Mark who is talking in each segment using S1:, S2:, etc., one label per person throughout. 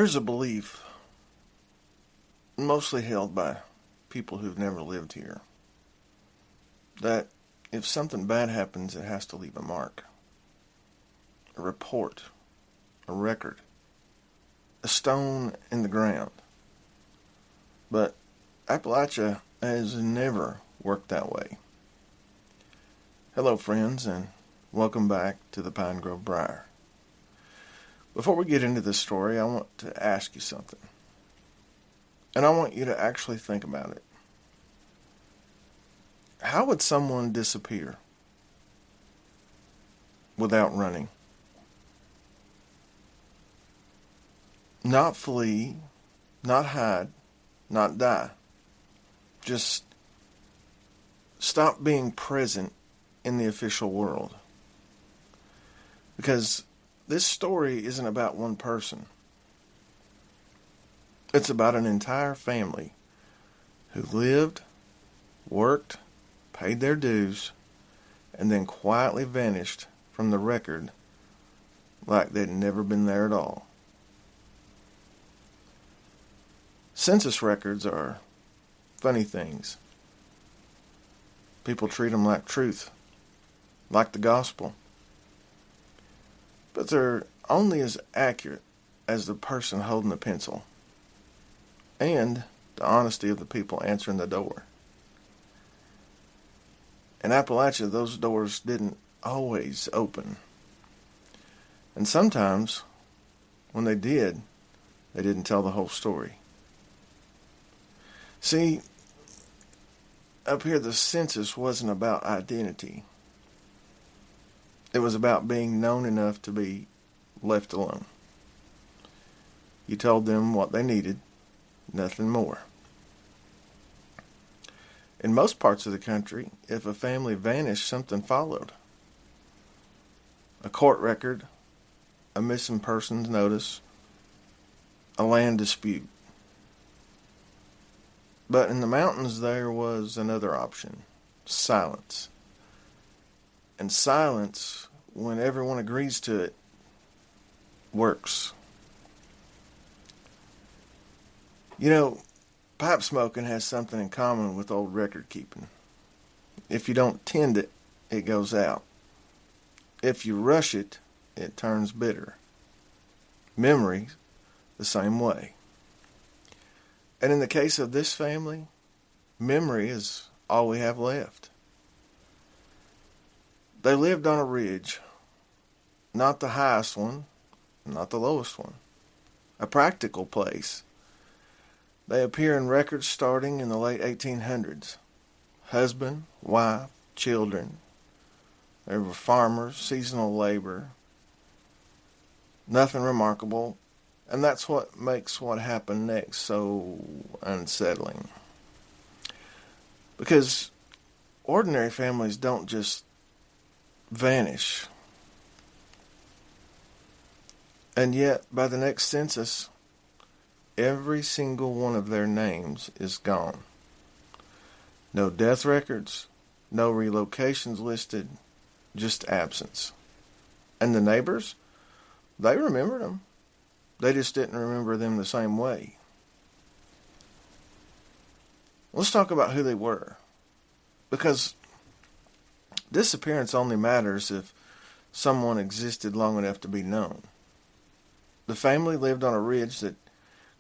S1: There's a belief, mostly held by people who've never lived here, that if something bad happens, it has to leave a mark, a report, a record, a stone in the ground. But Appalachia has never worked that way. Hello, friends, and welcome back to the Pine Grove Briar. Before we get into this story, I want to ask you something. And I want you to actually think about it. How would someone disappear without running? Not flee, not hide, not die. Just stop being present in the official world. Because this story isn't about one person. It's about an entire family who lived, worked, paid their dues, and then quietly vanished from the record like they'd never been there at all. Census records are funny things. People treat them like truth, like the gospel. But they're only as accurate as the person holding the pencil and the honesty of the people answering the door. In Appalachia, those doors didn't always open. And sometimes, when they did, they didn't tell the whole story. See, up here the census wasn't about identity. It was about being known enough to be left alone. You told them what they needed, nothing more. In most parts of the country, if a family vanished, something followed. A court record, a missing persons notice, a land dispute. But in the mountains there was another option, silence. And silence, when everyone agrees to it, works. You know, pipe smoking has something in common with old record keeping. If you don't tend it, it goes out. If you rush it, it turns bitter. Memory, the same way. And in the case of this family, memory is all we have left. They lived on a ridge, not the highest one, not the lowest one. A practical place. They appear in records starting in the late 1800s. Husband, wife, children. They were farmers, seasonal labor. Nothing remarkable. And that's what makes what happened next so unsettling. Because ordinary families don't just vanish. And yet, by the next census, every single one of their names is gone. No death records, no relocations listed, just absence. And the neighbors, they remembered them. They just didn't remember them the same way. Let's talk about who they were. Because disappearance only matters if someone existed long enough to be known. The family lived on a ridge that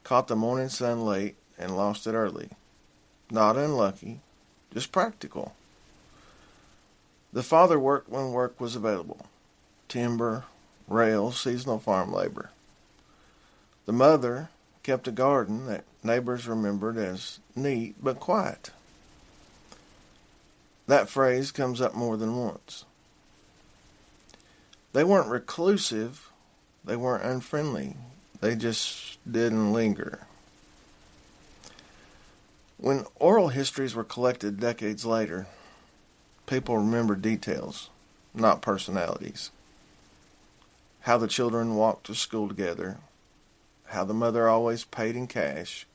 S1: caught the morning sun late and lost it early. Not unlucky, just practical. The father worked when work was available. Timber, rail, seasonal farm labor. The mother kept a garden that neighbors remembered as neat but quiet. That phrase comes up more than once. They weren't reclusive. They weren't unfriendly. They just didn't linger. When oral histories were collected decades later, people remembered details, not personalities. How the children walked to school together. How the mother always paid in cash.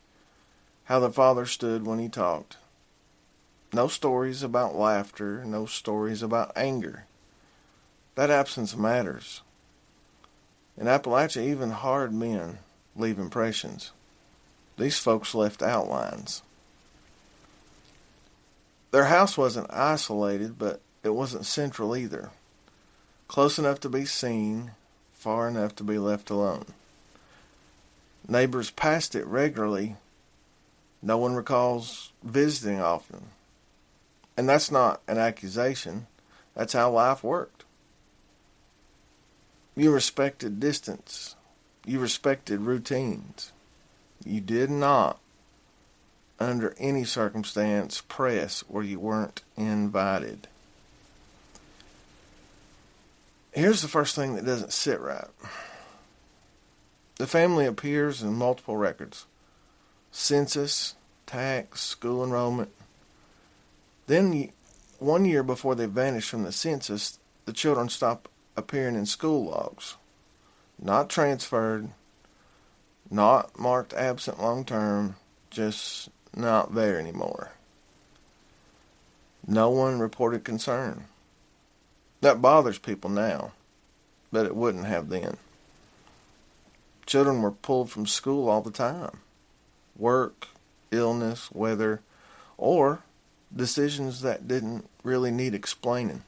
S1: How the father stood when he talked. No stories about laughter, no stories about anger. That absence matters. In Appalachia, even hard men leave impressions. These folks left outlines. Their house wasn't isolated, but it wasn't central either. Close enough to be seen, far enough to be left alone. Neighbors passed it regularly. No one recalls visiting often. And that's not an accusation. That's how life worked. You respected distance. You respected routines. You did not, under any circumstance, press where you weren't invited. Here's the first thing that doesn't sit right. The family appears in multiple records. Census, tax, school enrollment. Then, 1 year before they vanish from the census, the children stop appearing in school logs. Not transferred, not marked absent long term, just not there anymore. No one reported concern. That bothers people now, but it wouldn't have then. Children were pulled from school all the time. Work, illness, weather, or decisions that didn't really need explaining.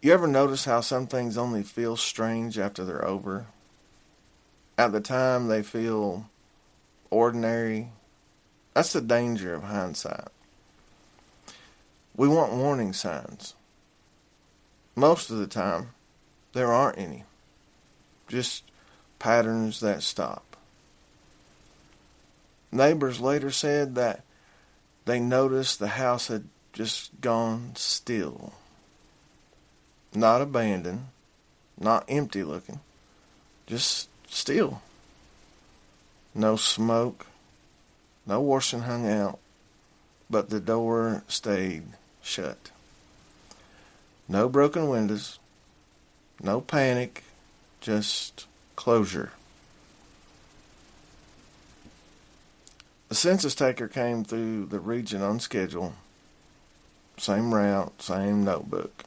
S1: You ever notice how some things only feel strange after they're over? At the time they feel ordinary. That's the danger of hindsight. We want warning signs. Most of the time, there aren't any. Just patterns that stop. Neighbors later said that they noticed the house had just gone still. Not abandoned, not empty looking, just still. No smoke, no washing hung out, but the door stayed shut. No broken windows, no panic, just closure. The census taker came through the region on schedule. Same route, same notebook.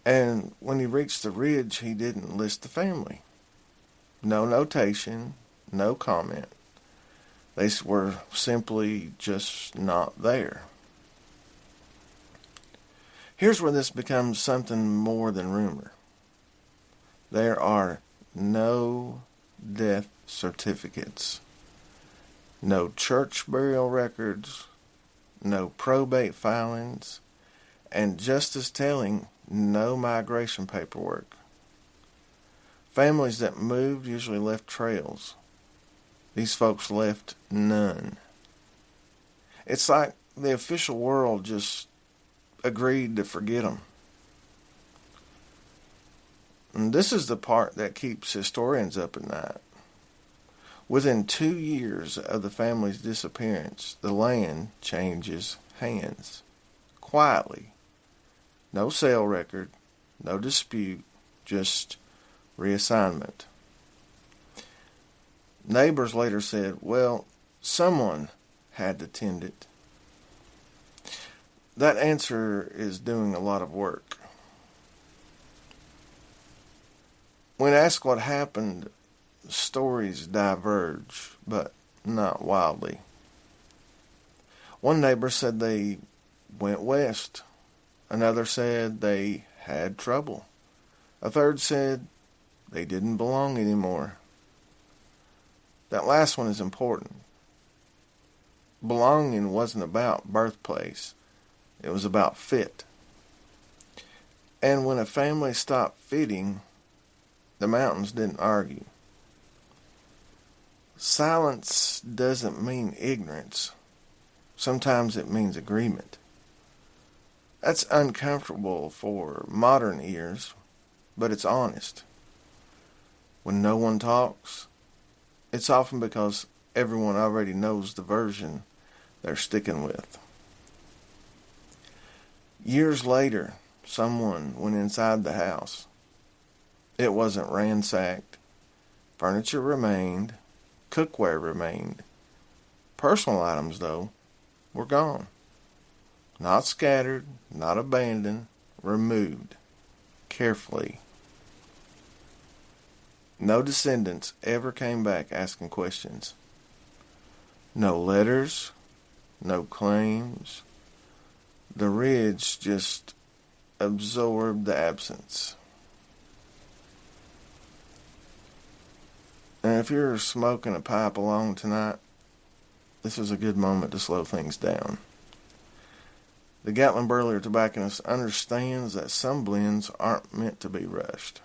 S1: And when he reached the ridge, he didn't list the family. No notation, no comment. They were simply just not there. Here's where this becomes something more than rumor. There are no death certificates, no church burial records, no probate filings, and just as telling, no migration paperwork. Families that moved usually left trails. These folks left none. It's like the official world just agreed to forget them. And this is the part that keeps historians up at night. Within 2 years of the family's disappearance, the land changes hands. Quietly. No sale record, no dispute, just reassignment. Neighbors later said, well, someone had to tend it. That answer is doing a lot of work. When asked what happened, stories diverge, but not wildly. One neighbor said they went west. Another said they had trouble. A third said they didn't belong anymore. That last one is important. Belonging wasn't about birthplace. It was about fit. And when a family stopped fitting, the mountains didn't argue. Silence doesn't mean ignorance. Sometimes it means agreement. That's uncomfortable for modern ears, but it's honest. When no one talks, it's often because everyone already knows the version they're sticking with. Years later, someone went inside the house. It wasn't ransacked. Furniture remained. Cookware remained. Personal items, though, were gone. Not scattered, not abandoned, removed. Carefully. No descendants ever came back asking questions. No letters, no claims. The ridge just absorbed the absence. And if you're smoking a pipe along tonight, this is a good moment to slow things down. The Gatlin-Burley tobacconist understands that some blends aren't meant to be rushed,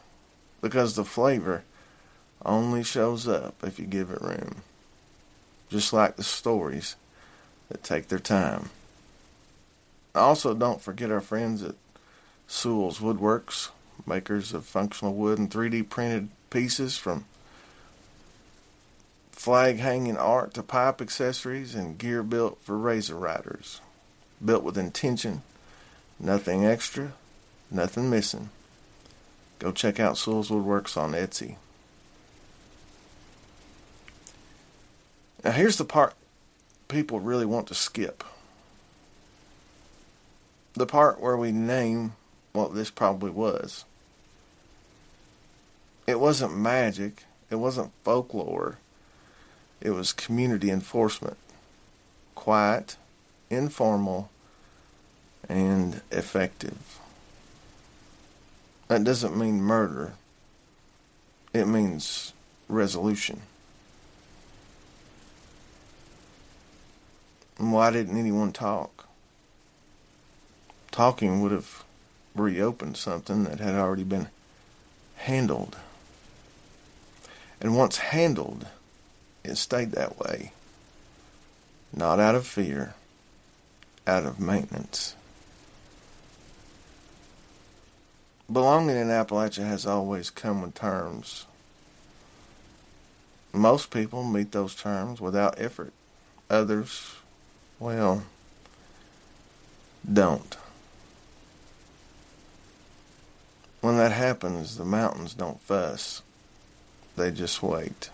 S1: because the flavor only shows up if you give it room. Just like the stories that take their time. Also, don't forget our friends at Sewell's Woodworks, makers of functional wood and 3D printed pieces from flag hanging art to pipe accessories and gear built for razor riders. Built with intention, nothing extra, nothing missing. Go check out Sewell's Woodworks on Etsy. Now here's the part people really want to skip. The part where we name what this probably was. It wasn't magic. It wasn't folklore. It was community enforcement. Quiet, informal, and effective. That doesn't mean murder. It means resolution. And why didn't anyone talk? Talking would have reopened something that had already been handled. And once handled, it stayed that way. Not out of fear, out of maintenance. Belonging in Appalachia has always come with terms. Most people meet those terms without effort. Others, well, don't. When that happens, the mountains don't fuss. They just wait.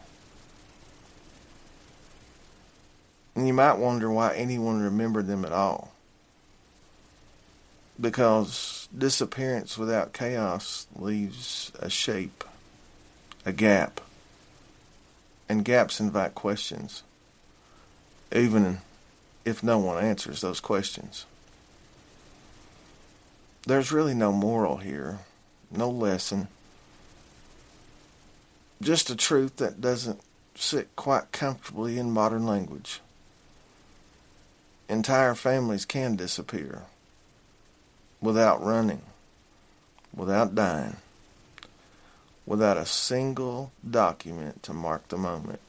S1: And you might wonder why anyone remembered them at all. Because disappearance without chaos leaves a shape, a gap. And gaps invite questions, even if no one answers those questions. There's really no moral here, no lesson. Just a truth that doesn't sit quite comfortably in modern language. Entire families can disappear. Without running, without dying, without a single document to mark the moment.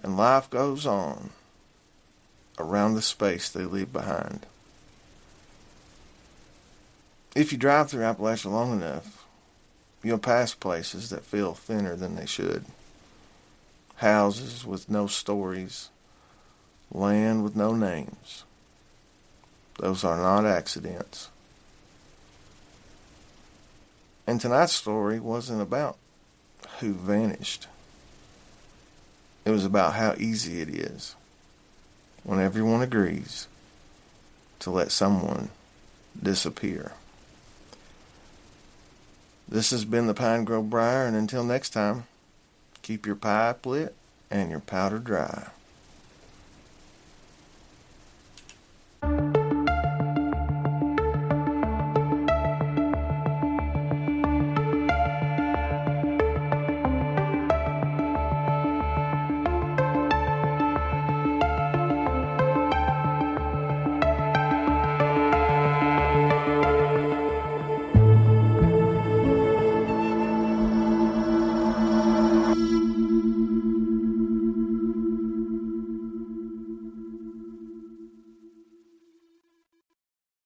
S1: And life goes on around the space they leave behind. If you drive through Appalachia long enough, you'll pass places that feel thinner than they should. Houses with no stories, land with no names. Those are not accidents. And tonight's story wasn't about who vanished. It was about how easy it is, when everyone agrees, to let someone disappear. This has been the Pine Grove Briar, and until next time, keep your pipe lit and your powder dry.